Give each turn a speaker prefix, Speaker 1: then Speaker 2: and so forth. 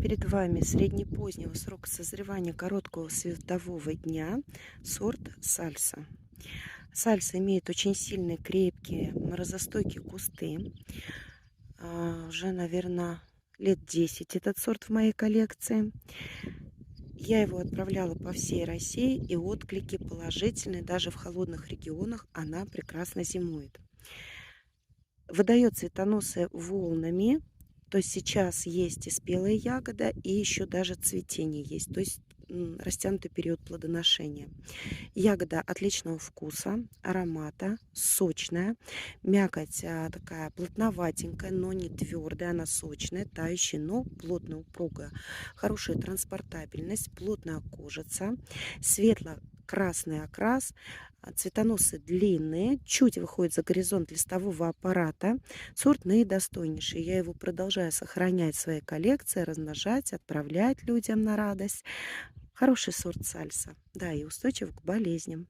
Speaker 1: перед вами среднепозднего срока созревания короткого светового дня сорт сальса. Сальса имеет очень сильные, крепкие, морозостойкие кусты. Уже, наверное, лет 10 этот сорт в моей коллекции. Я его отправляла по всей России, и отклики положительные. Даже в холодных регионах она прекрасно зимует. Выдает цветоносы волнами. То есть сейчас есть и спелая ягода, и еще даже цветение есть. То есть растянутый период плодоношения. Ягода отличного вкуса, аромата, сочная. Мякоть такая плотноватенькая, но не твердая, она сочная, тающая, но плотно упругая. Хорошая транспортабельность, плотная кожица, светло-красный окрас, цветоносы длинные, чуть выходит за горизонт листового аппарата. Сорт наидостойнейший. Я его продолжаю сохранять в своей коллекции, размножать, отправлять людям на радость. Хороший сорт сальса. Да, и устойчив к болезням.